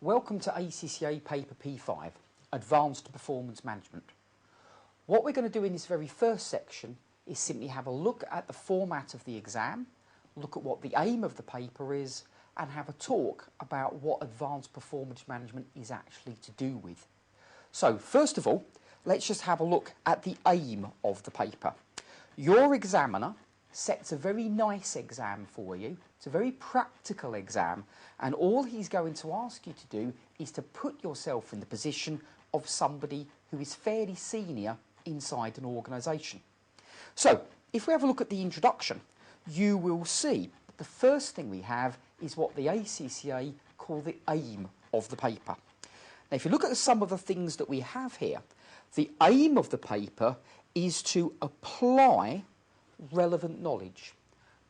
Welcome to ACCA Paper P5, Advanced Performance Management. What we're going to do in this very first section is simply have a look at the format of the exam, look at what the aim of the paper is, and have a talk about what advanced performance management is actually to do with. So, first of all, let's just have a look at the aim of the paper. Your examiner sets a very nice exam for you. It's a very practical exam, and all he's going to ask you to do is to put yourself in the position of somebody who is fairly senior inside an organisation. So, if we have a look at the introduction, you will see the first thing we have is what the ACCA call the aim of the paper. Now, if you look at some of the things that we have here, the aim of the paper is to apply relevant knowledge.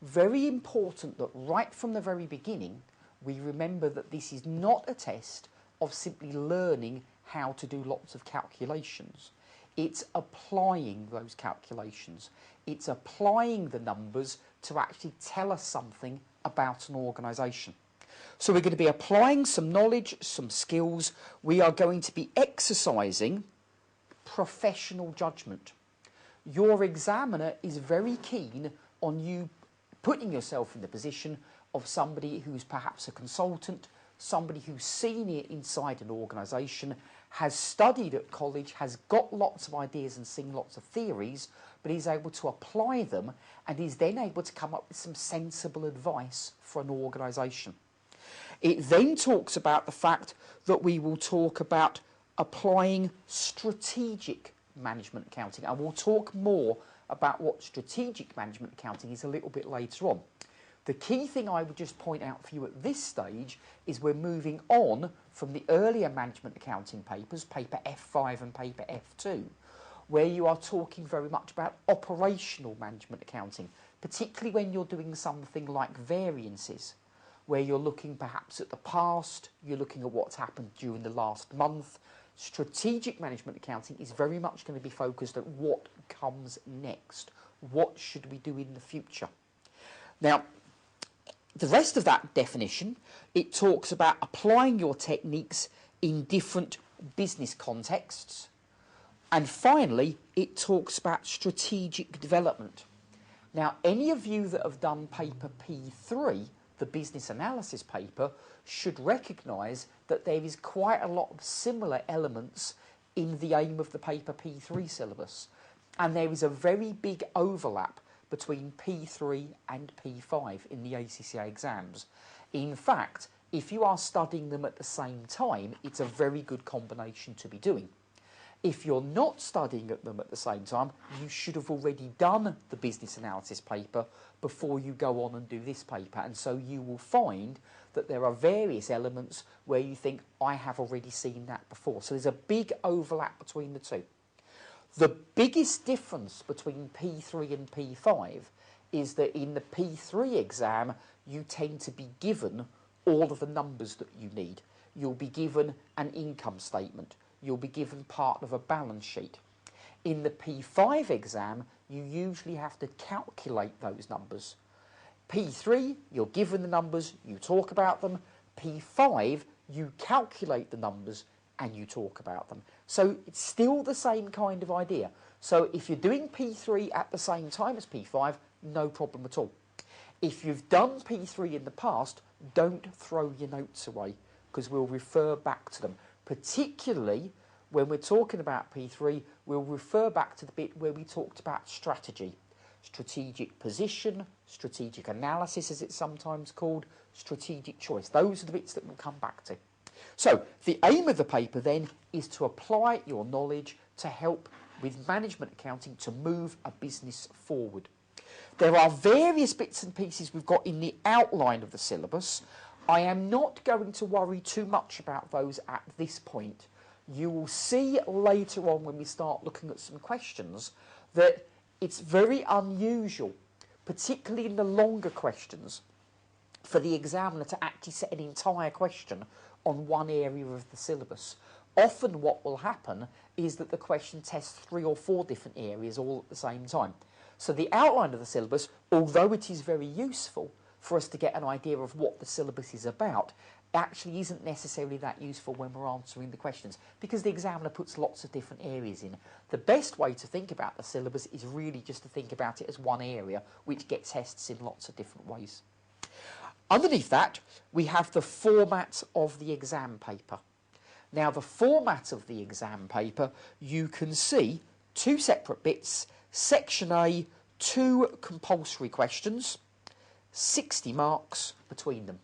Very important that right from the very beginning we remember that this is not a test of simply learning how to do lots of calculations. It's applying those calculations. It's applying the numbers to actually tell us something about an organisation. So we're going to be applying some knowledge, some skills. We are going to be exercising professional judgment. Your examiner is very keen on you putting yourself in the position of somebody who's perhaps a consultant, somebody who's senior inside an organisation, has studied at college, has got lots of ideas and seen lots of theories, but is able to apply them and is then able to come up with some sensible advice for an organisation. It then talks about the fact that we will talk about applying strategic management accounting, and we'll talk more about what strategic management accounting is a little bit later on. The key thing I would just point out for you at this stage is we're moving on from the earlier management accounting papers, paper F5 and paper F2, where you are talking very much about operational management accounting, particularly when you're doing something like variances, where you're looking perhaps at the past, you're looking at what's happened during the last month. Strategic management accounting is very much going to be focused at what comes next. What should we do in the future? Now, the rest of that definition, it talks about applying your techniques in different business contexts. And finally, it talks about strategic development. Now, any of you that have done paper P3, the business analysis paper, should recognise that there is quite a lot of similar elements in the aim of the paper P3 syllabus. And there is a very big overlap between P3 and P5 in the ACCA exams. In fact, if you are studying them at the same time, it's a very good combination to be doing. If you're not studying them at the same time, you should have already done the business analysis paper before you go on and do this paper. And so you will find that there are various elements where you think, I have already seen that before. So there's a big overlap between the two. The biggest difference between P3 and P5 is that in the P3 exam, you tend to be given all of the numbers that you need. You'll be given an income statement. You'll be given part of a balance sheet. In the P5 exam, you usually have to calculate those numbers. P3, you're given the numbers, you talk about them. P5, you calculate the numbers and you talk about them. So it's still the same kind of idea. So if you're doing P3 at the same time as P5, no problem at all. If you've done P3 in the past, don't throw your notes away, because we'll refer back to them. Particularly when we're talking about P3, we'll refer back to the bit where we talked about strategy. Strategic position, strategic analysis as it's sometimes called, strategic choice. Those are the bits that we'll come back to. So the aim of the paper then is to apply your knowledge to help with management accounting to move a business forward. There are various bits and pieces we've got in the outline of the syllabus. I am not going to worry too much about those at this point. You will see later on when we start looking at some questions that it's very unusual, particularly in the longer questions, for the examiner to actually set an entire question on one area of the syllabus. Often what will happen is that the question tests 3 or 4 different areas all at the same time. So the outline of the syllabus, although it is very useful for us to get an idea of what the syllabus is about, actually isn't necessarily that useful when we're answering the questions because the examiner puts lots of different areas in. The best way to think about the syllabus is really just to think about it as one area which gets tests in lots of different ways. Underneath that, we have the format of the exam paper. Now, the format of the exam paper, you can see two separate bits. Section A, 2 compulsory questions, 60 marks between them.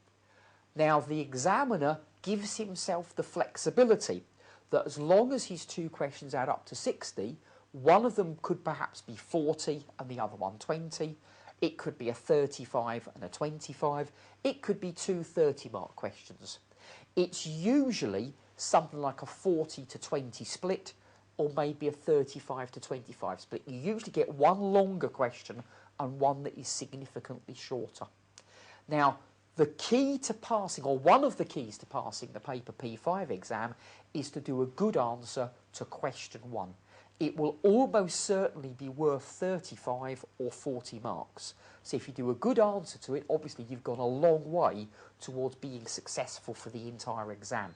Now, the examiner gives himself the flexibility that as long as his 2 questions add up to 60, one of them could perhaps be 40 and the other one 20. It could be a 35 and a 25. It could be 2 30-mark questions. It's usually something like a 40 to 20 split or maybe a 35 to 25 split. You usually get one longer question and one that is significantly shorter. Now, the key to passing, or one of the keys to passing the paper P5 exam is to do a good answer to question 1. It will almost certainly be worth 35 or 40 marks. So if you do a good answer to it, obviously you've gone a long way towards being successful for the entire exam.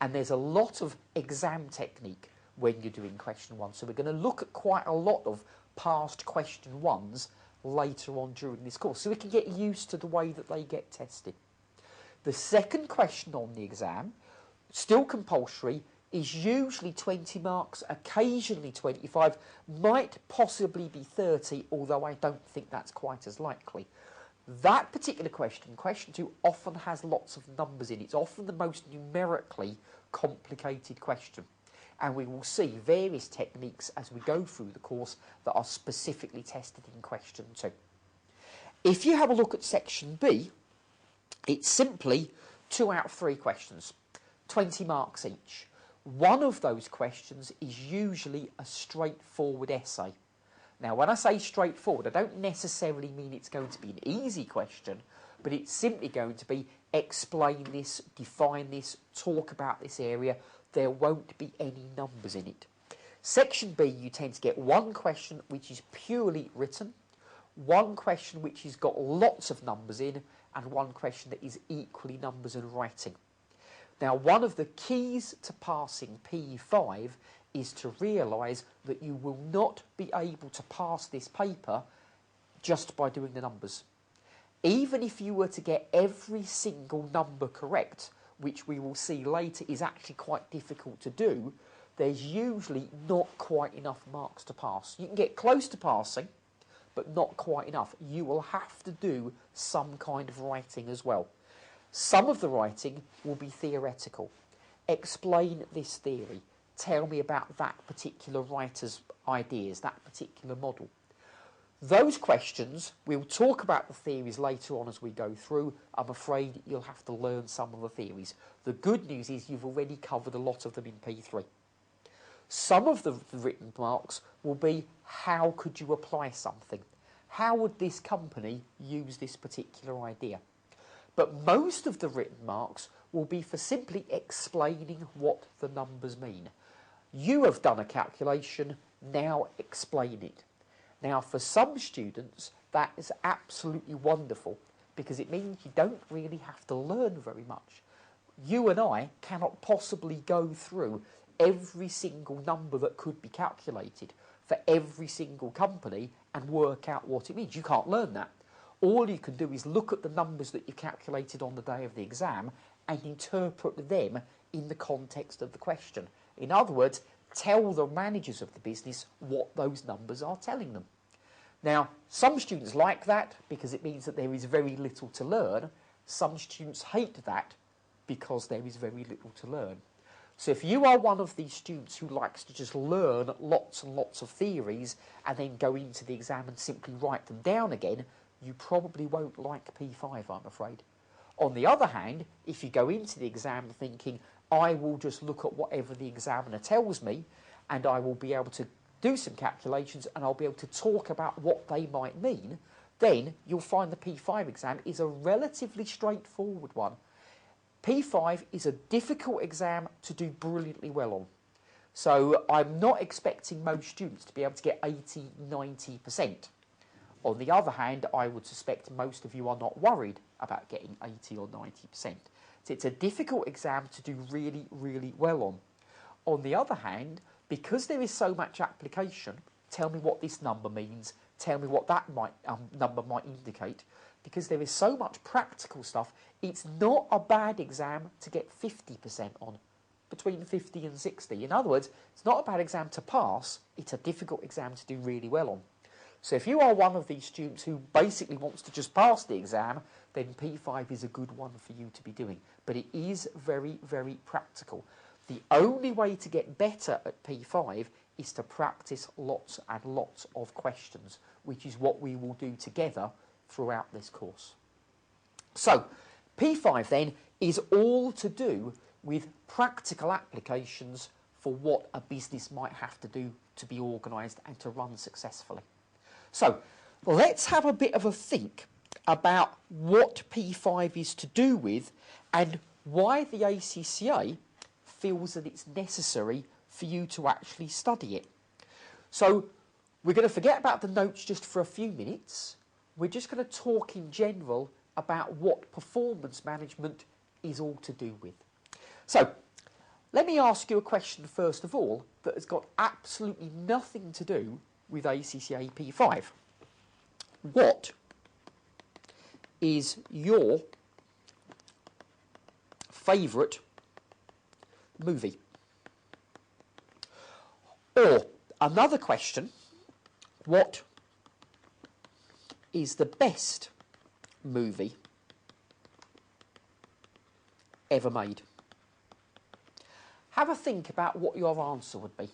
And there's a lot of exam technique when you're doing question 1. So we're going to look at quite a lot of past question 1s later on during this course, so we can get used to the way that they get tested. The second question on the exam, still compulsory, is usually 20 marks, occasionally 25, might possibly be 30, although I don't think that's quite as likely. That particular question, question 2, often has lots of numbers in it. It's often the most numerically complicated question. And we will see various techniques as we go through the course that are specifically tested in question 2. If you have a look at section B, it's simply 2 out of 3 questions, 20 marks each. One of those questions is usually a straightforward essay. Now, when I say straightforward, I don't necessarily mean it's going to be an easy question, but it's simply going to be explain this, define this, talk about this area. There won't be any numbers in it. Section B, you tend to get one question which is purely written, one question which has got lots of numbers in, and one question that is equally numbers and writing. Now, one of the keys to passing P5 is to realise that you will not be able to pass this paper just by doing the numbers. Even if you were to get every single number correct, which we will see later is actually quite difficult to do, there's usually not quite enough marks to pass. You can get close to passing, but not quite enough. You will have to do some kind of writing as well. Some of the writing will be theoretical. Explain this theory. Tell me about that particular writer's ideas, that particular model. Those questions, we'll talk about the theories later on as we go through. I'm afraid you'll have to learn some of the theories. The good news is you've already covered a lot of them in P3. Some of the written marks will be, how could you apply something? How would this company use this particular idea? But most of the written marks will be for simply explaining what the numbers mean. You have done a calculation, now explain it. Now, for some students, that is absolutely wonderful because it means you don't really have to learn very much. You and I cannot possibly go through every single number that could be calculated for every single company and work out what it means. You can't learn that. All you can do is look at the numbers that you calculated on the day of the exam and interpret them in the context of the question. In other words, tell the managers of the business what those numbers are telling them. Now, some students like that because it means that there is very little to learn. Some students hate that because there is very little to learn. So if you are one of these students who likes to just learn lots and lots of theories and then go into the exam and simply write them down again, you probably won't like P5, I'm afraid. On the other hand, if you go into the exam thinking, I will just look at whatever the examiner tells me and I will be able to do some calculations and I'll be able to talk about what they might mean, then you'll find the P5 exam is a relatively straightforward one. P5 is a difficult exam to do brilliantly well on. So I'm not expecting most students to be able to get 80, 90%. On the other hand, I would suspect most of you are not worried about getting 80 or 90%. So it's a difficult exam to do really, really well on. On the other hand, because there is so much application, tell me what this number means, tell me what that number might indicate. Because there is so much practical stuff, it's not a bad exam to get 50% on, between 50 and 60. In other words, it's not a bad exam to pass, it's a difficult exam to do really well on. So if you are one of these students who basically wants to just pass the exam, then P5 is a good one for you to be doing. But it is very, very practical. The only way to get better at P5 is to practice lots and lots of questions, which is what we will do together throughout this course. So, P5 then is all to do with practical applications for what a business might have to do to be organised and to run successfully. So, let's have a bit of a think about what P5 is to do with and why the ACCA feels that it's necessary for you to actually study it. So, we're going to forget about the notes just for a few minutes. We're just going to talk in general about what performance management is all to do with. So, let me ask you a question first of all that has got absolutely nothing to do with ACCA-P5. What is your favourite movie? Or, another question, what is the best movie ever made? Have a think about what your answer would be.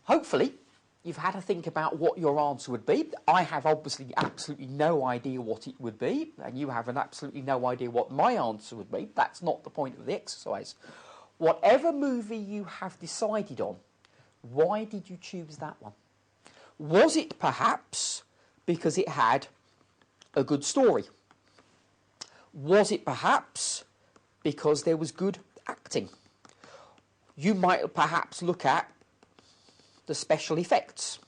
Hopefully, you've had to think about what your answer would be. I have obviously absolutely no idea what it would be, and you have absolutely no idea what my answer would be. That's not the point of the exercise. Whatever movie you have decided on, why did you choose that one? Was it perhaps because it had a good story? Was it perhaps because there was good acting? You might perhaps look at the special effects.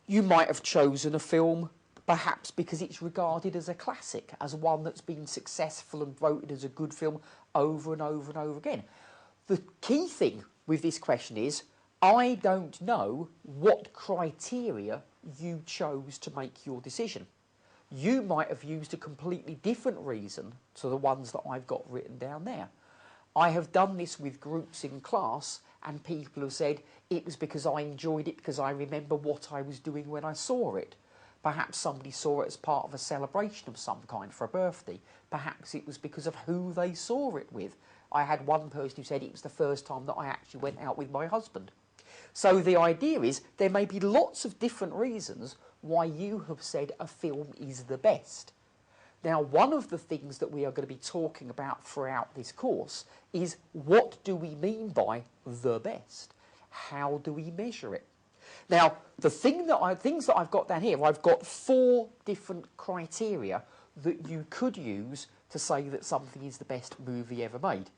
You might have chosen a film perhaps because it's regarded as a classic, as one that's been successful and voted as a good film over and over and over again. The key thing with this question is, I don't know what criteria you chose to make your decision. You might have used a completely different reason to the ones that I've got written down there. I have done this with groups in class, and people have said it was because I enjoyed it because I remember what I was doing when I saw it. Perhaps somebody saw it as part of a celebration of some kind for a birthday. Perhaps it was because of who they saw it with. I had one person who said it was the first time that I actually went out with my husband. So the idea is there may be lots of different reasons why you have said a film is the best. Now, one of the things that we are going to be talking about throughout this course is, what do we mean by the best? How do we measure it? Now, the things that I've got down here, I've got 4 different criteria that you could use to say that something is the best movie ever made.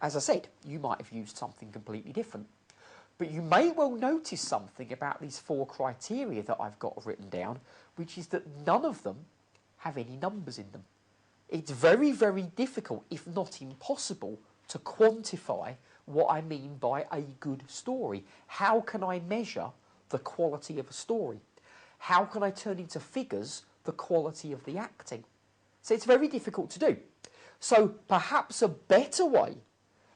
As I said, you might have used something completely different. But you may well notice something about these 4 criteria that I've got written down, which is that none of them have any numbers in them. It's very, very difficult, if not impossible, to quantify what I mean by a good story. How can I measure the quality of a story? How can I turn into figures the quality of the acting? So it's very difficult to do. So perhaps a better way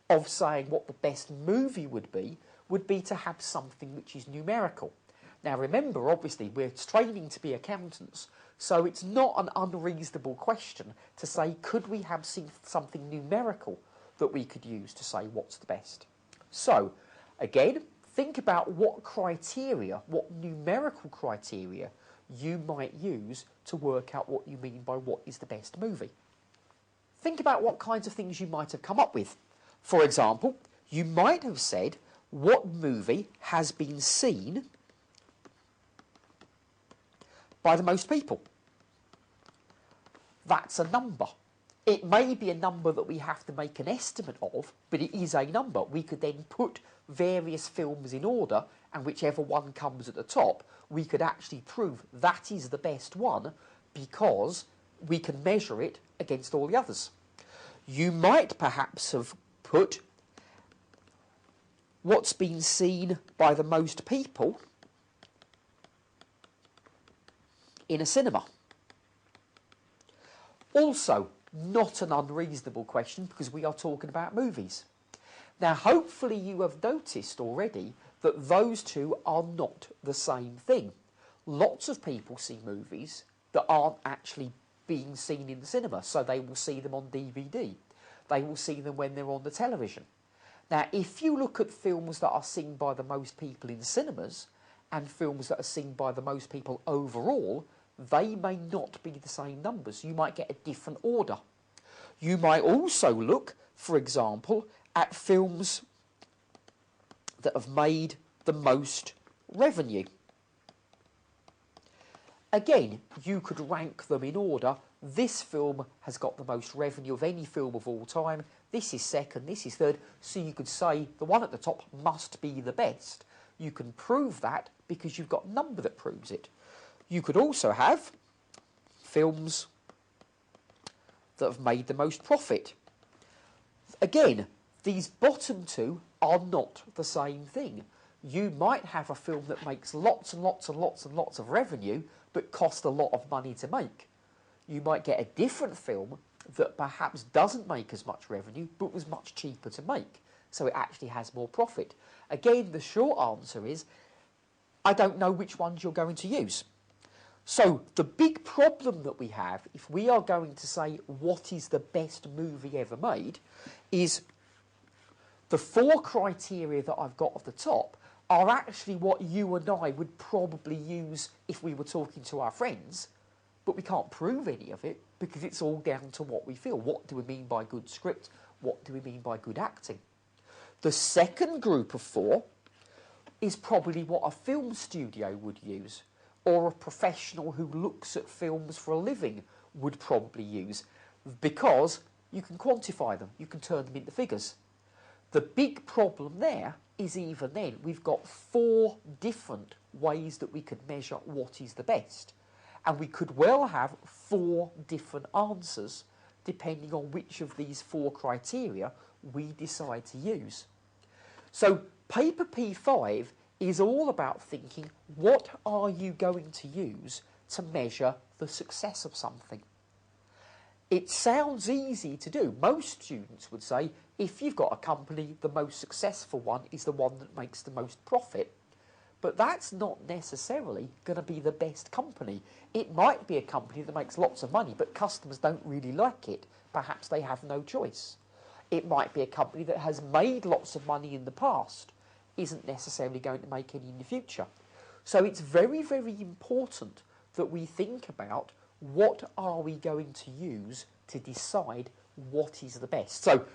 of saying what the best movie would be to have something which is numerical. Now remember, obviously, we're training to be accountants, so it's not an unreasonable question to say, could we have something numerical that we could use to say what's the best? So, again, think about what criteria, what numerical criteria you might use to work out what you mean by what is the best movie. Think about what kinds of things you might have come up with. For example, you might have said, what movie has been seen by the most people? That's a number. It may be a number that we have to make an estimate of, but it is a number. We could then put various films in order, and whichever one comes at the top, we could actually prove that is the best one because we can measure it against all the others. You might perhaps have put what's been seen by the most people in a cinema. Also, not an unreasonable question because we are talking about movies. Now, hopefully you have noticed already that those two are not the same thing. Lots of people see movies that aren't actually being seen in the cinema, so they will see them on DVD. They will see them when they're on the television. Now, if you look at films that are seen by the most people in cinemas and films that are seen by the most people overall, they may not be the same numbers. You might get a different order. You might also look, for example, at films that have made the most revenue. Again, you could rank them in order. This film has got the most revenue of any film of all time. This is second, this is third. So you could say the one at the top must be the best. You can prove that because you've got a number that proves it. You could also have films that have made the most profit. Again, these bottom two are not the same thing. You might have a film that makes lots and lots and lots and lots of revenue but cost a lot of money to make. You might get a different film that perhaps doesn't make as much revenue but was much cheaper to make, so it actually has more profit. Again, the short answer is I don't know which ones you're going to use. So the big problem that we have, if we are going to say what is the best movie ever made, is the four criteria that I've got at the top are actually what you and I would probably use if we were talking to our friends, but we can't prove any of it because it's all down to what we feel. What do we mean by good script? What do we mean by good acting? The second group of four is probably what a film studio would use, or a professional who looks at films for a living would probably use, because you can quantify them, you can turn them into figures. The big problem there is even then we've got four different ways that we could measure what is the best, and we could well have four different answers depending on which of these four criteria we decide to use. So paper P5 is all about thinking, what are you going to use to measure the success of something? It sounds easy to do. Most students would say, if you've got a company, the most successful one is the one that makes the most profit. But that's not necessarily going to be the best company. It might be a company that makes lots of money, but customers don't really like it. Perhaps they have no choice. It might be a company that has made lots of money in the past, isn't necessarily going to make any in the future. So it's very, very important that we think about what are we going to use to decide what is the best. So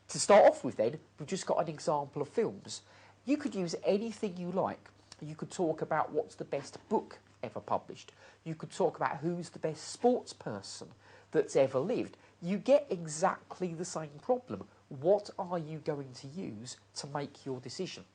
to start off with then, we've just got an example of films. You could use anything you like. You could talk about what's the best book ever published. You could talk about who's the best sports person that's ever lived. You get exactly the same problem. What are you going to use to make your decision?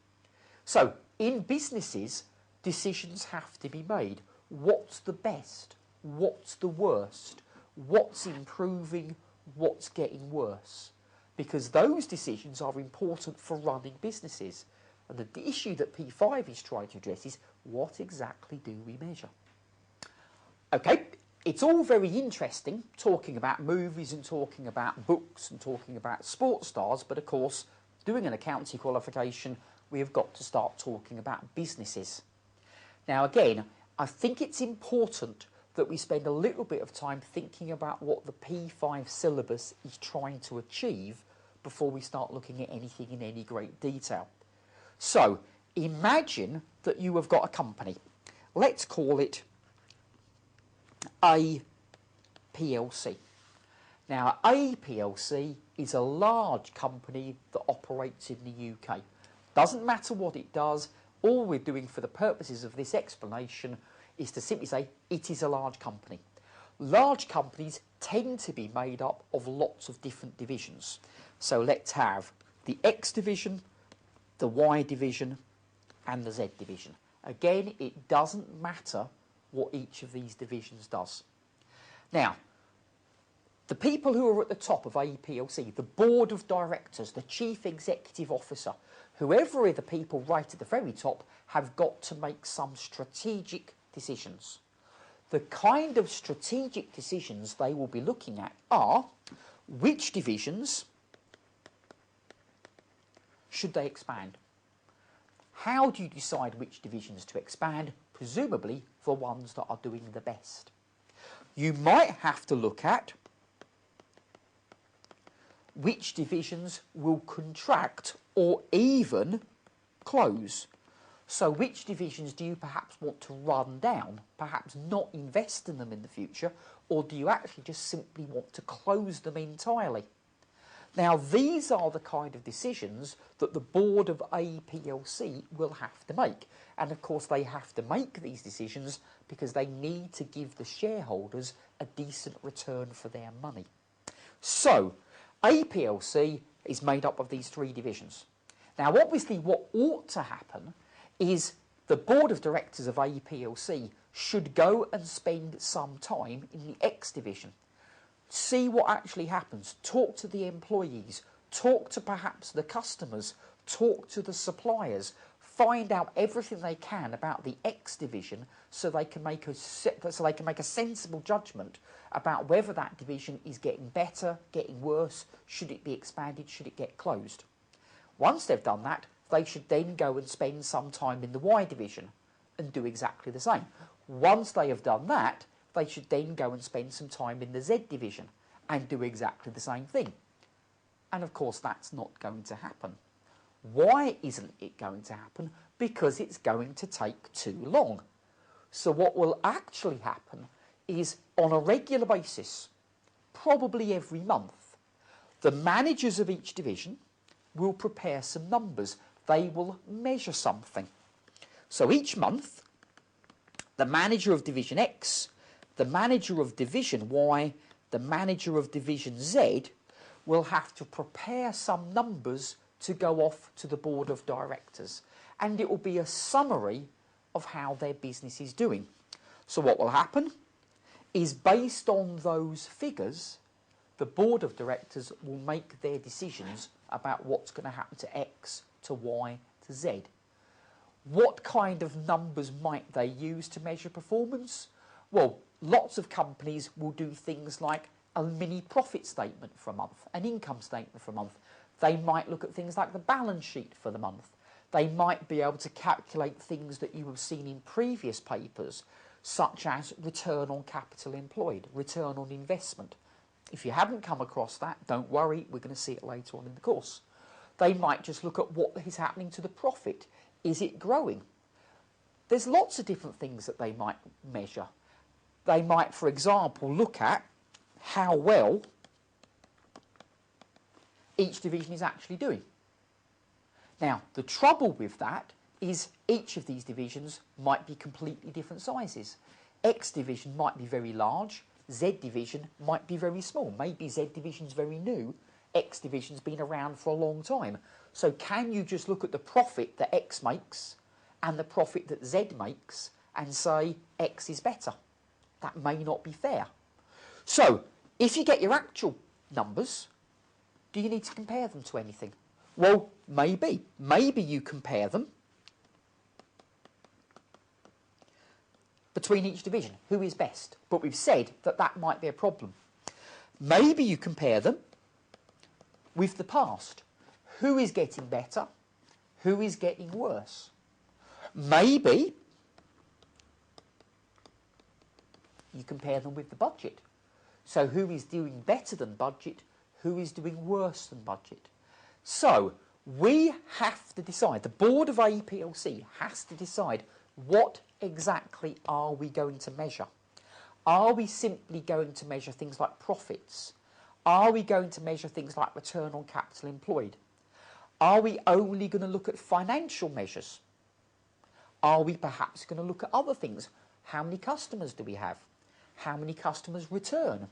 So, in businesses, decisions have to be made. What's the best? What's the worst? What's improving? What's getting worse? Because those decisions are important for running businesses. And the issue that P5 is trying to address is, what exactly do we measure? Okay, it's all very interesting talking about movies and talking about books and talking about sports stars, but of course, doing an accountancy qualification, we have got to start talking about businesses. Now again, I think it's important that we spend a little bit of time thinking about what the P5 syllabus is trying to achieve before we start looking at anything in any great detail. So, imagine that you have got a company. Let's call it A PLC. Now, A PLC is a large company that operates in the UK. Doesn't matter what it does, all we're doing for the purposes of this explanation is to simply say it is a large company. Large companies tend to be made up of lots of different divisions. So let's have the X division, the Y division, and the Z division. Again, it doesn't matter what each of these divisions does. Now, the people who are at the top of AEPLC, the board of directors, the chief executive officer, whoever are the people right at the very top, have got to make some strategic decisions. The kind of strategic decisions they will be looking at are which divisions should they expand? How do you decide which divisions to expand? Presumably the ones that are doing the best. You might have to look at which divisions will contract or even close. So which divisions do you perhaps want to run down, perhaps not invest in them in the future, or do you actually just simply want to close them entirely? Now, these are the kind of decisions that the board of AEPLC will have to make. And of course, they have to make these decisions because they need to give the shareholders a decent return for their money. So, AEPLC is made up of these three divisions. Now, obviously, what ought to happen is the board of directors of AEPLC should go and spend some time in the X division. See what actually happens, talk to the employees, talk to perhaps the customers, talk to the suppliers, find out everything they can about the X division so they can make a sensible judgment about whether that division is getting better, getting worse, should it be expanded, should it get closed. Once they've done that, they should then go and spend some time in the Y division and do exactly the same. Once they have done that, they should then go and spend some time in the Z division and do exactly the same thing. And of course, that's not going to happen. Why isn't it going to happen? Because it's going to take too long. So what will actually happen is, on a regular basis, probably every month, the managers of each division will prepare some numbers. They will measure something. So each month, the manager of Division X, the manager of Division Y, the manager of Division Z will have to prepare some numbers to go off to the board of directors. And it will be a summary of how their business is doing. So what will happen is, based on those figures, the board of directors will make their decisions about what's going to happen to X, to Y, to Z. What kind of numbers might they use to measure performance? Well, lots of companies will do things like a mini profit statement for a month, an income statement for a month. They might look at things like the balance sheet for the month. They might be able to calculate things that you have seen in previous papers, such as return on capital employed, return on investment. If you haven't come across that, don't worry, we're going to see it later on in the course. They might just look at what is happening to the profit. Is it growing? There's lots of different things that they might measure. They might, for example, look at how well each division is actually doing. Now, the trouble with that is each of these divisions might be completely different sizes. X division might be very large, Z division might be very small. Maybe Z division's very new, X division's been around for a long time. So can you just look at the profit that X makes and the profit that Z makes and say X is better? That may not be fair. So, if you get your actual numbers, do you need to compare them to anything? Well, maybe. Maybe you compare them between each division. Who is best? But we've said that that might be a problem. Maybe you compare them with the past. Who is getting better? Who is getting worse? Maybe you compare them with the budget. So who is doing better than budget? Who is doing worse than budget? So we have to decide, the board of AEPLC has to decide, what exactly are we going to measure? Are we simply going to measure things like profits? Are we going to measure things like return on capital employed? Are we only going to look at financial measures? Are we perhaps going to look at other things? How many customers do we have? How many customers return?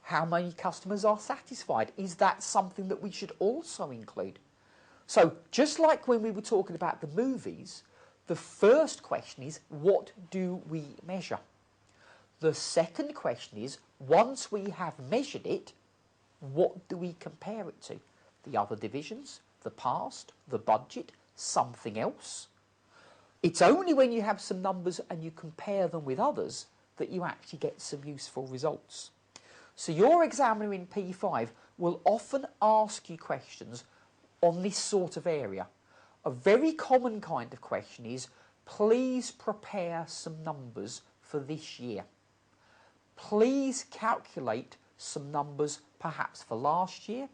How many customers are satisfied? Is that something that we should also include? So just like when we were talking about the movies, the first question is, what do we measure? The second question is, once we have measured it, what do we compare it to? The other divisions, the past, the budget, something else? It's only when you have some numbers and you compare them with others that you actually get some useful results. So your examiner in P5 will often ask you questions on this sort of area. A very common kind of question is, please prepare some numbers for this year. Please calculate some numbers perhaps for last year,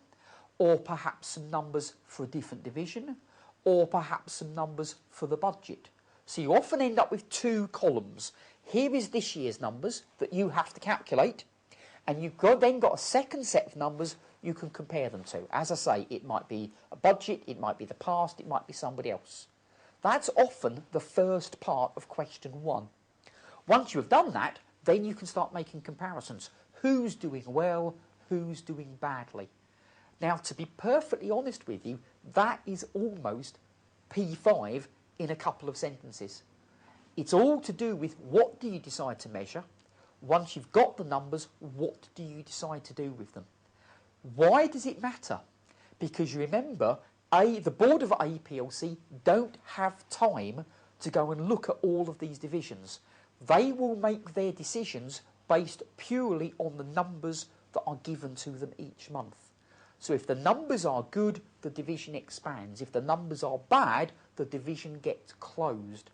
or perhaps some numbers for a different division, or perhaps some numbers for the budget. So you often end up with two columns. Here is this year's numbers that you have to calculate, and you've then got a second set of numbers you can compare them to. As I say, it might be a budget, it might be the past, it might be somebody else. That's often the first part of question 1. Once you have done that, then you can start making comparisons. Who's doing well, who's doing badly? Now, to be perfectly honest with you, that is almost P5 in a couple of sentences. It's all to do with what do you decide to measure. Once you've got the numbers, what do you decide to do with them? Why does it matter? Because you remember, the board of APLC don't have time to go and look at all of these divisions. They will make their decisions based purely on the numbers that are given to them each month. So if the numbers are good, the division expands. If the numbers are bad, the division gets closed.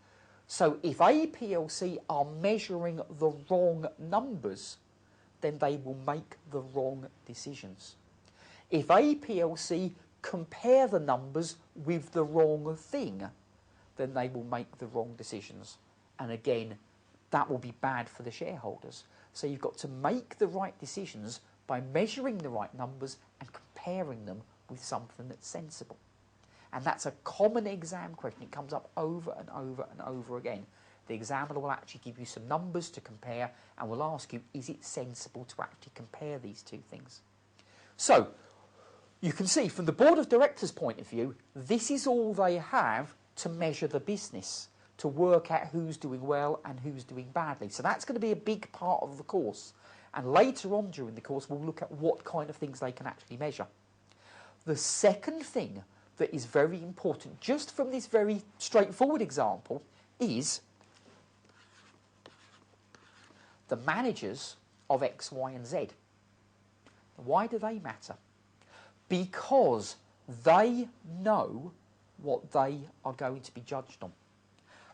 So if APLC are measuring the wrong numbers, then they will make the wrong decisions. If APLC compare the numbers with the wrong thing, then they will make the wrong decisions. And again, that will be bad for the shareholders. So you've got to make the right decisions by measuring the right numbers and comparing them with something that's sensible. And that's a common exam question. It comes up over and over and over again. The examiner will actually give you some numbers to compare and will ask you, is it sensible to actually compare these two things? So, you can see from the board of directors' point of view, this is all they have to measure the business, to work out who's doing well and who's doing badly. So that's going to be a big part of the course. And later on during the course, we'll look at what kind of things they can actually measure. The second thing that is very important, just from this very straightforward example, is the managers of X, Y and Z. Why do they matter? Because they know what they are going to be judged on.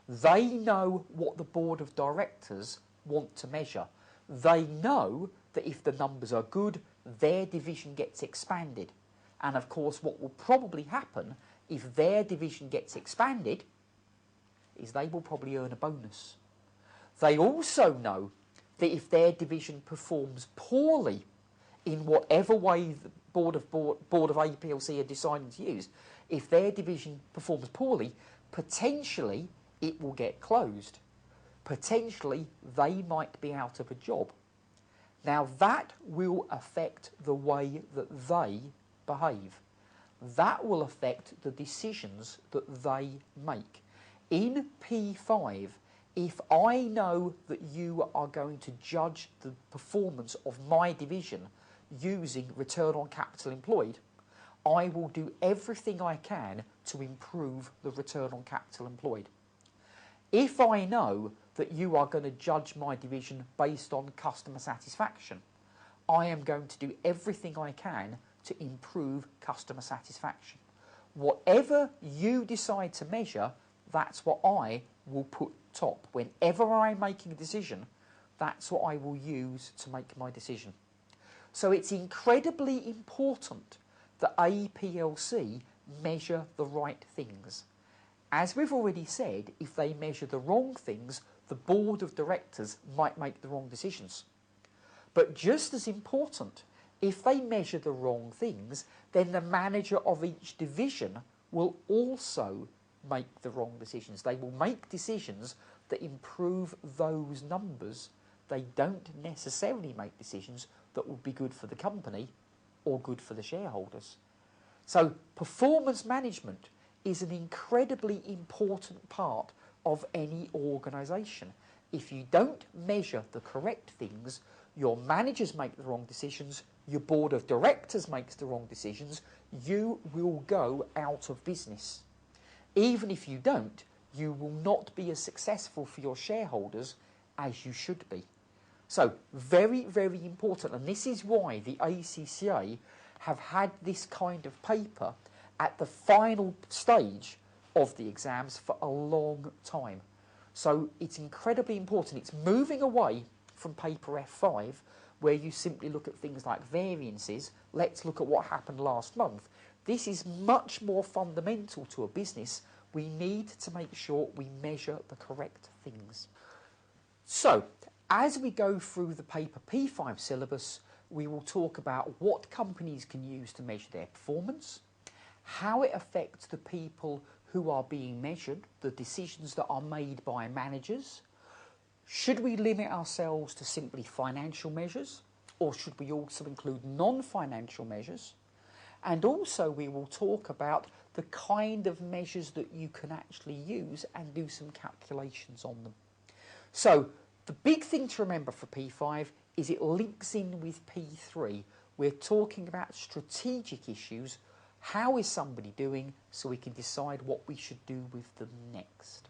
They know what the board of directors want to measure. They know that if the numbers are good, their division gets expanded. And of course, what will probably happen if their division gets expanded is they will probably earn a bonus. They also know that if their division performs poorly in whatever way the board of APLC are deciding to use, if their division performs poorly, potentially it will get closed. Potentially they might be out of a job. Now that will affect the way that they behave. That will affect the decisions that they make. In P5, if I know that you are going to judge the performance of my division using return on capital employed, I will do everything I can to improve the return on capital employed. If I know that you are going to judge my division based on customer satisfaction, I am going to do everything I can to improve customer satisfaction. Whatever you decide to measure, that's what I will put top. Whenever I'm making a decision, that's what I will use to make my decision. So it's incredibly important that APLC measure the right things. As we've already said, if they measure the wrong things, the board of directors might make the wrong decisions. But just as important, if they measure the wrong things, then the manager of each division will also make the wrong decisions. They will make decisions that improve those numbers. They don't necessarily make decisions that would be good for the company or good for the shareholders. So performance management is an incredibly important part of any organisation. If you don't measure the correct things, your managers make the wrong decisions, your board of directors makes the wrong decisions, you will go out of business. Even if you don't, you will not be as successful for your shareholders as you should be. So very, very important, and this is why the ACCA have had this kind of paper at the final stage of the exams for a long time. So it's incredibly important. It's moving away from paper F5, where you simply look at things like variances. Let's look at what happened last month. This is much more fundamental to a business. We need to make sure we measure the correct things. So, as we go through the paper P5 syllabus, we will talk about what companies can use to measure their performance, how it affects the people who are being measured, the decisions that are made by managers. Should we limit ourselves to simply financial measures, or should we also include non-financial measures? And also we will talk about the kind of measures that you can actually use and do some calculations on them. So the big thing to remember for P5 is it links in with P3. We're talking about strategic issues. How is somebody doing, so we can decide what we should do with them next.